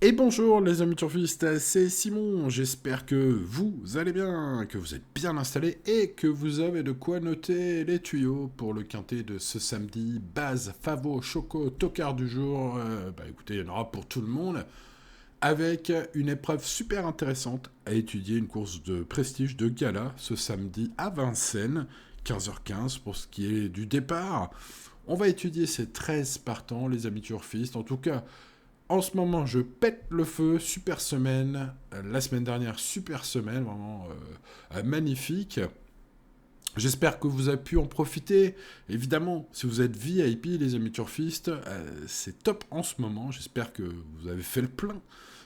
Et bonjour les amis turfistes, c'est Simon, j'espère que vous allez bien, que vous êtes bien installés et que vous avez de quoi noter les tuyaux pour le quintet de ce samedi. Base, Favo, Choco, Tocard du jour, écoutez, il y en aura pour tout le monde, avec une épreuve super intéressante à étudier, une course de prestige de gala ce samedi à Vincennes, 15h15 pour ce qui est du départ. On va étudier ces 13 partants, les amis turfistes, en tout cas. En ce moment, je pète le feu, super semaine. La semaine dernière, super semaine, vraiment magnifique. J'espère que vous avez pu en profiter. Évidemment, si vous êtes VIP, les amis turfistes, c'est top en ce moment. J'espère que vous avez fait le plein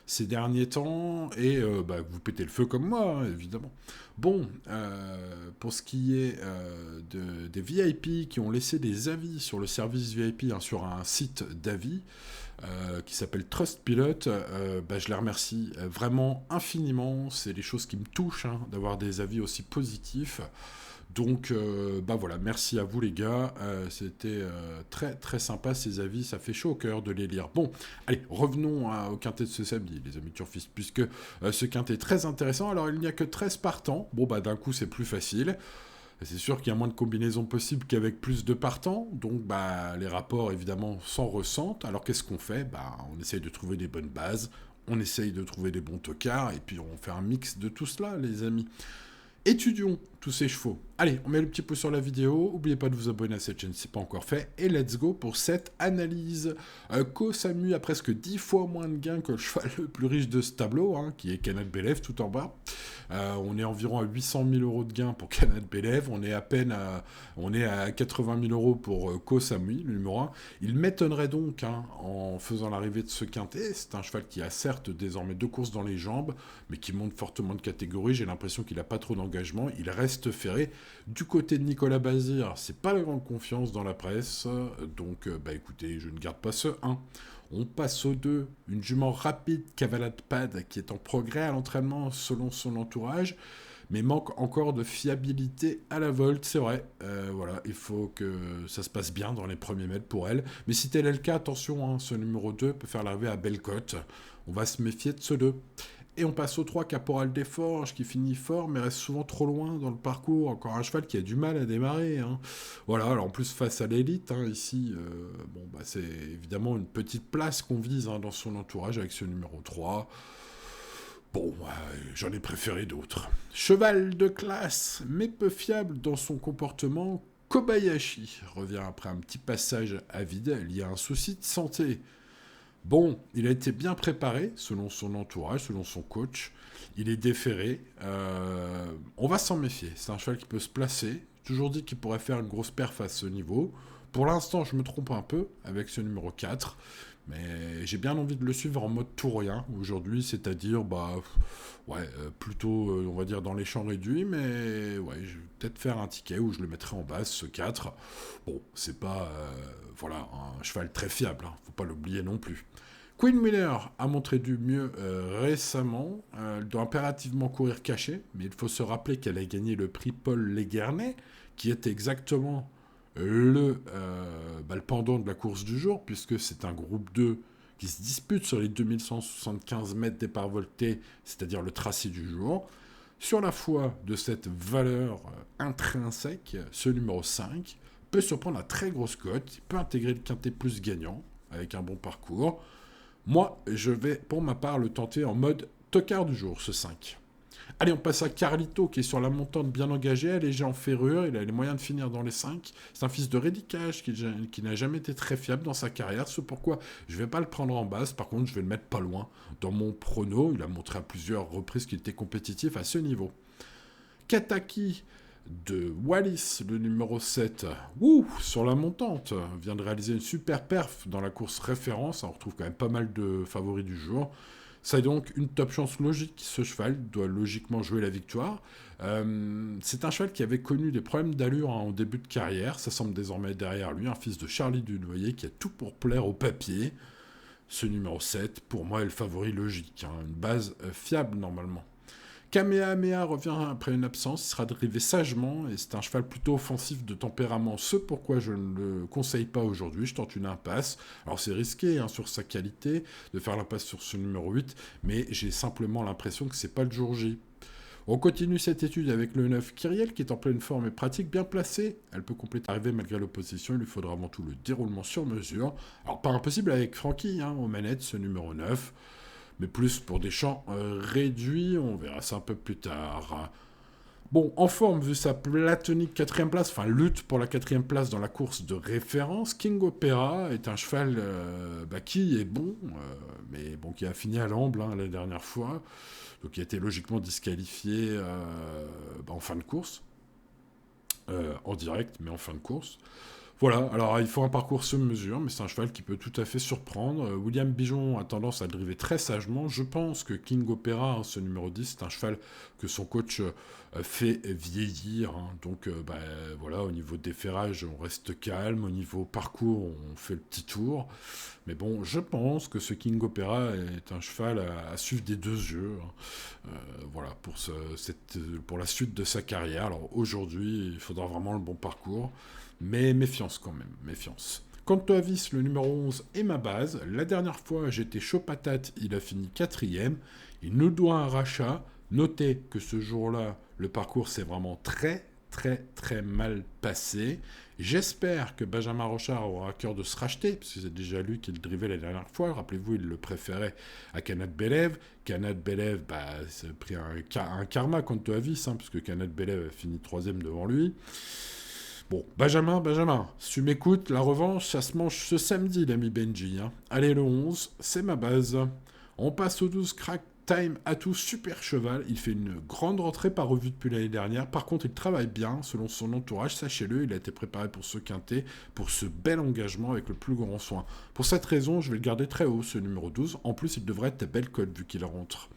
ces derniers temps et que vous pétez le feu comme moi, hein, évidemment. Bon, pour ce qui est des VIP qui ont laissé des avis sur le service VIP, hein, sur un site d'avis, qui s'appelle Trustpilot, je les remercie vraiment infiniment. C'est des choses qui me touchent, hein, d'avoir des avis aussi positifs. Donc, voilà, merci à vous les gars. C'était très très sympa ces avis, ça fait chaud au cœur de les lire. Bon, allez, revenons au quintet de ce samedi, les amis turfistes, puisque ce quintet est très intéressant. Alors, il n'y a que 13 partants. Bon, d'un coup, c'est plus facile. C'est sûr qu'il y a moins de combinaisons possibles qu'avec plus de partants, donc les rapports évidemment s'en ressentent. Alors qu'est-ce qu'on fait? On essaye de trouver des bonnes bases, on essaye de trouver des bons tocards, et puis on fait un mix de tout cela, les amis. Étudions tous ces chevaux. Allez, on met le petit pouce sur la vidéo. N'oubliez pas de vous abonner à cette chaîne si ce n'est pas encore fait. Et let's go pour cette analyse. Kosamu a presque 10 fois moins de gains que le cheval le plus riche de ce tableau, hein, qui est Canal Belev tout en bas. On est environ à 800 000 euros de gains pour Canal Belev. On est à 80 000 euros pour Kosamu, le numéro 1. Il m'étonnerait donc, hein, en faisant l'arrivée de ce quintet, c'est un cheval qui a certes désormais 2 courses dans les jambes, mais qui monte fortement de catégorie. J'ai l'impression qu'il n'a pas trop d'engagement. Il reste ferré. Du côté de Nicolas Bazir, c'est pas la grande confiance dans la presse. Donc, écoutez, je ne garde pas ce 1. On passe au 2. Une jument rapide, Cavalade Pad, qui est en progrès à l'entraînement selon son entourage, mais manque encore de fiabilité à la volte, c'est vrai. Voilà, il faut que ça se passe bien dans les premiers mètres pour elle. Mais si tel est le cas, attention, hein, ce numéro 2 peut faire l'arrivée à Bellecote. On va se méfier de ce 2. Et on passe au 3, Caporal des Forges, qui finit fort, mais reste souvent trop loin dans le parcours. Encore un cheval qui a du mal à démarrer, hein. Voilà, alors en plus face à l'élite, hein, ici, c'est évidemment une petite place qu'on vise, hein, dans son entourage avec ce numéro 3. Bon, j'en ai préféré d'autres. Cheval de classe, mais peu fiable dans son comportement, Kobayashi revient après un petit passage à vide lié à un souci de santé. Bon, il a été bien préparé, selon son entourage, selon son coach. Il est déféré. On va s'en méfier. C'est un cheval qui peut se placer. J'ai toujours dit qu'il pourrait faire une grosse perf à ce niveau. Pour l'instant, je me trompe un peu avec ce numéro 4. Mais j'ai bien envie de le suivre en mode tout rien aujourd'hui, c'est-à-dire, plutôt, on va dire, dans les champs réduits. Mais ouais, je vais peut-être faire un ticket où je le mettrai en base, ce 4. Bon, c'est pas, un cheval très fiable, hein, faut pas l'oublier non plus. Queen Miller a montré du mieux récemment. Elle doit impérativement courir cachée, mais il faut se rappeler qu'elle a gagné le prix Paul Léguernet, qui est exactement le pendant de la course du jour, puisque c'est un groupe 2 qui se dispute sur les 2175 mètres départ volté, c'est-à-dire le tracé du jour. Sur la foi de cette valeur intrinsèque, ce numéro 5 peut surprendre à très grosse cote, il peut intégrer le quintet plus gagnant, avec un bon parcours. Moi, je vais pour ma part le tenter en mode tocard du jour, ce 5. Allez, on passe à Carlito, qui est sur la montante bien engagée, allégé en ferrure, il a les moyens de finir dans les 5. C'est un fils de Rédicage qui n'a jamais été très fiable dans sa carrière, c'est pourquoi je ne vais pas le prendre en base, par contre je vais le mettre pas loin. Dans mon prono, il a montré à plusieurs reprises qu'il était compétitif à ce niveau. Kataki de Wallis, le numéro 7, sur la montante, vient de réaliser une super perf dans la course référence, on retrouve quand même pas mal de favoris du jour. Ça est donc une top chance logique, ce cheval doit logiquement jouer la victoire. C'est un cheval qui avait connu des problèmes d'allure, hein, en début de carrière, ça semble désormais derrière lui, un fils de Charlie Dunoyer qui a tout pour plaire au papier. Ce numéro 7, pour moi, est le favori logique, hein, une base fiable normalement. Kamehameha revient après une absence, il sera drivé sagement, et c'est un cheval plutôt offensif de tempérament, ce pourquoi je ne le conseille pas aujourd'hui, je tente une impasse. Alors c'est risqué sur sa qualité de faire l'impasse sur ce numéro 8, mais j'ai simplement l'impression que c'est pas le jour J. On continue cette étude avec le 9 Kyriel qui est en pleine forme et pratique, bien placé. Elle peut compléter l'arrivée malgré l'opposition, il lui faudra avant tout le déroulement sur mesure. Alors pas impossible avec Francky aux manettes, ce numéro 9, mais plus pour des champs réduits, on verra ça un peu plus tard. Bon, en forme, vu sa platonique quatrième place, enfin lutte pour la quatrième place dans la course de référence, King Opera est un cheval qui est bon, mais bon, qui a fini à l'amble la dernière fois, donc qui a été logiquement disqualifié en fin de course, en direct, mais en fin de course. Voilà, alors il faut un parcours sur mesure, mais c'est un cheval qui peut tout à fait surprendre. William Bijon a tendance à driver très sagement. Je pense que King Opera, ce numéro 10, c'est un cheval que son coach fait vieillir. Donc voilà, au niveau des ferrages, on reste calme. Au niveau parcours, on fait le petit tour. Mais bon, je pense que ce King Opera est un cheval à suivre des deux yeux. Voilà, pour la suite de sa carrière. Alors aujourd'hui, il faudra vraiment le bon parcours. Mais méfiance quand même, méfiance. Quant à Avis, le numéro 11 est ma base. La dernière fois, j'étais chaud patate, il a fini 4e. Il nous doit un rachat. Notez que ce jour-là, le parcours s'est vraiment très, très, très mal passé. J'espère que Benjamin Rochard aura à cœur de se racheter, parce que c'est déjà lui qui le drivait la dernière fois. Rappelez-vous, il le préférait à Kanat Belev. Kanat Belev, ça a pris un karma contre Avis, puisque Kanat Belev a fini 3e devant lui. Bon, Benjamin, si tu m'écoutes, la revanche, ça se mange ce samedi, l'ami Benji. Allez, le 11, c'est ma base. On passe au 12, Crack Time Atout, super cheval. Il fait une grande rentrée pas revue depuis l'année dernière. Par contre, il travaille bien, selon son entourage, sachez-le. Il a été préparé pour ce quintet, pour ce bel engagement avec le plus grand soin. Pour cette raison, je vais le garder très haut, ce numéro 12. En plus, il devrait être belle cote vu qu'il rentre.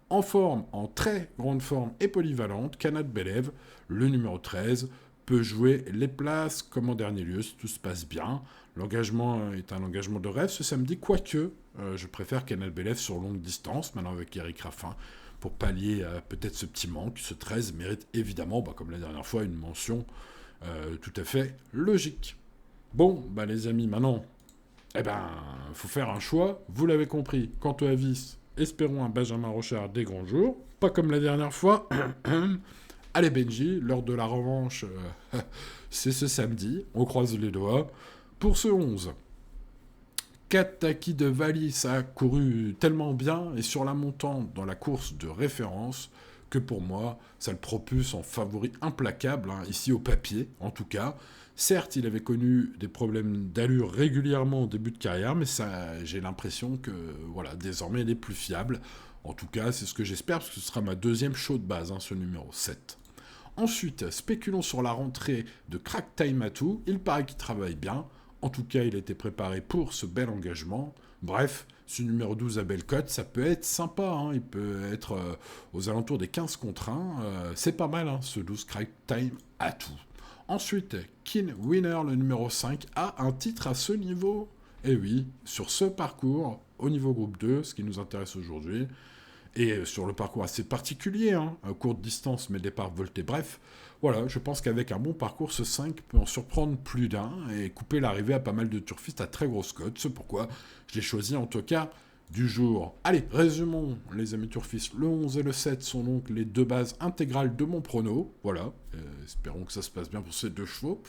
En forme, en très grande forme et polyvalente, Kanat Belev, le numéro 13, peut jouer les places comme en dernier lieu si tout se passe bien. L'engagement est un engagement de rêve ce samedi, quoique je préfère Kanat Belev sur longue distance, maintenant avec Eric Raffin, pour pallier peut-être ce petit manque. Ce 13 mérite évidemment, comme la dernière fois, une mention tout à fait logique. Bon, les amis, maintenant, faut faire un choix, vous l'avez compris. Quant au Avis, espérons un Benjamin Rochard des grands jours, pas comme la dernière fois. Allez Benji, l'heure de la revanche, c'est ce samedi, on croise les doigts. Pour ce 11, Kataki de Valis a couru tellement bien et sur la montante dans la course de référence que pour moi, ça le propulse en favori implacable, ici au papier en tout cas. Certes, il avait connu des problèmes d'allure régulièrement au début de carrière, mais j'ai l'impression que désormais il est plus fiable. En tout cas, c'est ce que j'espère, parce que ce sera ma deuxième show de base, ce numéro 7. Ensuite, spéculons sur la rentrée de Crack Time Atout. Il paraît qu'il travaille bien. En tout cas, il a été préparé pour ce bel engagement. Bref, ce numéro 12 à belle cote, ça peut être sympa. Il peut être aux alentours des 15 contre 1. C'est pas mal, ce 12 Crack Time Atout. Ensuite, Kin Winner, le numéro 5, a un titre à ce niveau. Et oui, sur ce parcours, au niveau groupe 2, ce qui nous intéresse aujourd'hui, et sur le parcours assez particulier, courte distance mais départ volté, bref, voilà, je pense qu'avec un bon parcours, ce 5 peut en surprendre plus d'un et couper l'arrivée à pas mal de turfistes à très grosse cote, c'est pourquoi je l'ai choisi en tout cas du jour. Allez, résumons les amis turfistes, le 11 et le 7 sont donc les deux bases intégrales de mon prono, voilà, espérons que ça se passe bien pour ces deux chevaux.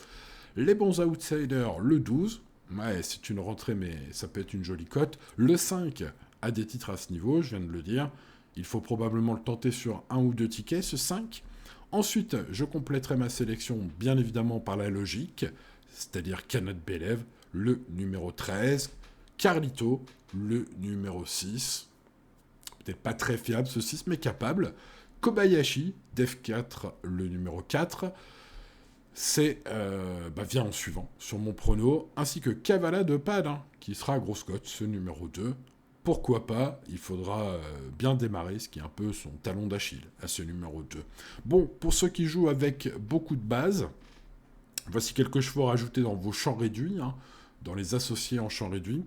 Les bons outsiders, le 12, ouais, c'est une rentrée mais ça peut être une jolie cote, le 5 a des titres à ce niveau, je viens de le dire. Il faut probablement le tenter sur un ou deux tickets, ce 5. Ensuite, je compléterai ma sélection, bien évidemment, par la logique, c'est-à-dire Kanat Belev, le numéro 13, Carlito, le numéro 6. Peut-être pas très fiable, ce 6, mais capable. Kobayashi, Def 4, le numéro 4. Vient en suivant, sur mon prono, ainsi que Kavala de Pad, qui sera à grosse cote, ce numéro 2. Pourquoi pas, il faudra bien démarrer, ce qui est un peu son talon d'Achille, à ce numéro 2. Bon, pour ceux qui jouent avec beaucoup de bases, voici quelques chevaux rajoutés dans vos champs réduits, dans les associés en champs réduits.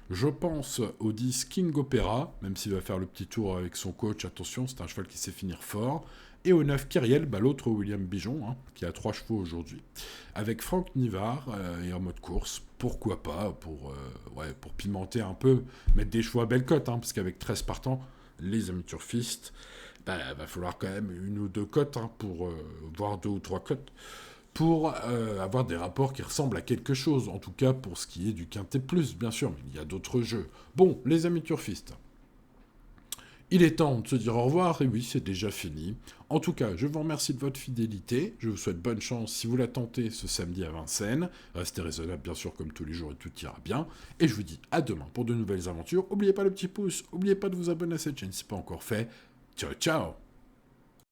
Je pense au 10 King Opera, même s'il va faire le petit tour avec son coach, attention, c'est un cheval qui sait finir fort. Et au 9 Kyriel, l'autre William Bijon, qui a 3 chevaux aujourd'hui. Avec Franck Nivard et en mode course, pourquoi pas, pour pimenter un peu, mettre des chevaux à belle cote, parce qu'avec 13 partants, les amis turfistes, va falloir quand même une ou deux cotes, pour voir 2 ou 3 cotes, pour avoir des rapports qui ressemblent à quelque chose, en tout cas pour ce qui est du Quintet Plus, bien sûr, mais il y a d'autres jeux. Bon, les amis turfistes, il est temps de se dire au revoir, et oui, c'est déjà fini. En tout cas, je vous remercie de votre fidélité, je vous souhaite bonne chance si vous la tentez ce samedi à Vincennes. Restez raisonnable, bien sûr, comme tous les jours, et tout ira bien. Et je vous dis à demain pour de nouvelles aventures. N'oubliez pas le petit pouce, n'oubliez pas de vous abonner à cette chaîne si ce n'est pas encore fait. Ciao, ciao!